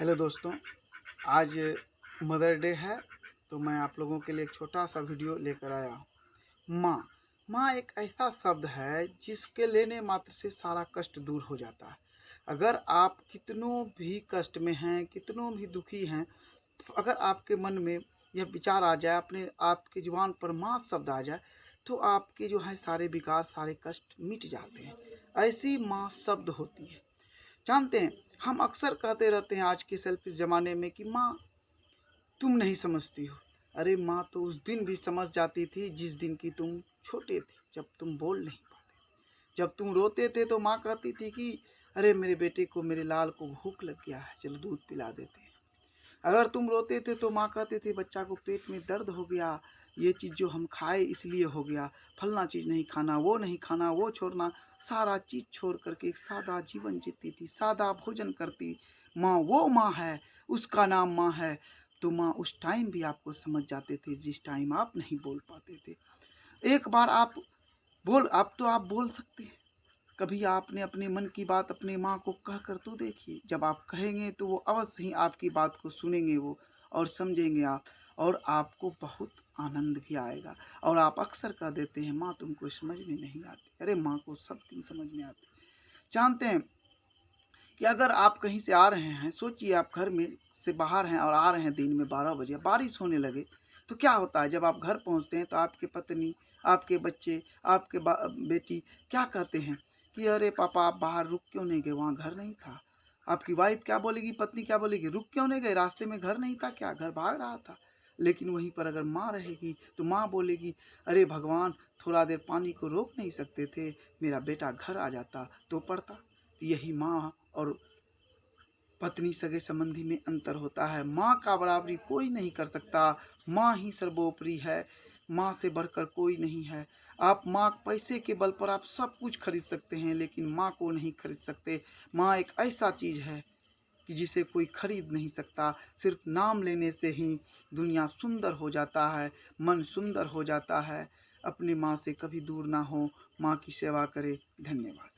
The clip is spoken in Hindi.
हेलो दोस्तों, आज मदर डे है तो मैं आप लोगों के लिए एक छोटा सा वीडियो लेकर आया हूँ। माँ माँ एक ऐसा शब्द है जिसके लेने मात्र से सारा कष्ट दूर हो जाता है। अगर आप कितनों भी कष्ट में हैं, कितनों भी दुखी हैं, तो अगर आपके मन में यह विचार आ जाए, अपने आपकी जुबान पर माँ शब्द आ जाए, तो आपके जो है सारे विकार, सारे कष्ट मिट जाते हैं। ऐसी माँ शब्द होती है। जानते हैं, हम अक्सर कहते रहते हैं आज के सेल्फिश ज़माने में कि माँ तुम नहीं समझती हो। अरे माँ तो उस दिन भी समझ जाती थी जिस दिन की तुम छोटे थे, जब तुम बोल नहीं पाते। जब तुम रोते थे तो माँ कहती थी कि अरे मेरे बेटे को, मेरे लाल को भूख लग गया है, चलो दूध पिला देते हैं। अगर तुम रोते थे तो माँ कहते थे बच्चा को पेट में दर्द हो गया, ये चीज़ जो हम खाए इसलिए हो गया, फलना चीज़ नहीं खाना, वो नहीं खाना, वो छोड़ना। सारा चीज़ छोड़ करके एक सादा जीवन जीती थी, सादा भोजन करती। माँ वो माँ है, उसका नाम माँ है। तो माँ उस टाइम भी आपको समझ जाते थे जिस टाइम आप नहीं बोल पाते थे। एक बार आप तो आप बोल सकते हैं। कभी आपने अपने मन की बात अपने माँ को कह कर तो देखिए। जब आप कहेंगे तो वो अवश्य ही आपकी बात को सुनेंगे वो, और समझेंगे आप, और आपको बहुत आनंद भी आएगा। और आप अक्सर कह देते हैं माँ तुमको समझ में नहीं आती। अरे माँ को सब दिन समझ में आती। जानते हैं कि अगर आप कहीं से आ रहे हैं, सोचिए आप घर में से बाहर हैं और आ रहे हैं दिन में 12 बजे, बारिश होने लगे, तो क्या होता है जब आप घर पहुंचते हैं तो आपकी पत्नी, आपके बच्चे, आपके बेटी क्या कहते हैं कि अरे पापा आप बाहर रुक क्यों नहीं गए, वहाँ घर नहीं था। आपकी वाइफ क्या बोलेगी, पत्नी क्या बोलेगी, रुक क्यों नहीं गए, रास्ते में घर नहीं था क्या, घर भाग रहा था। लेकिन वहीं पर अगर माँ रहेगी तो माँ बोलेगी अरे भगवान थोड़ा देर पानी को रोक नहीं सकते थे, मेरा बेटा घर आ जाता तो पढ़ता। तो यही माँ और पत्नी सगे संबंधी में अंतर होता है। माँ का बराबरी कोई नहीं कर सकता। माँ ही सर्वोपरि है। माँ से बढ़कर कोई नहीं है। आप माँ पैसे के बल पर आप सब कुछ खरीद सकते हैं, लेकिन माँ को नहीं खरीद सकते। माँ एक ऐसा चीज़ है कि जिसे कोई खरीद नहीं सकता। सिर्फ नाम लेने से ही दुनिया सुंदर हो जाता है, मन सुंदर हो जाता है। अपनी माँ से कभी दूर ना हो, माँ की सेवा करें। धन्यवाद।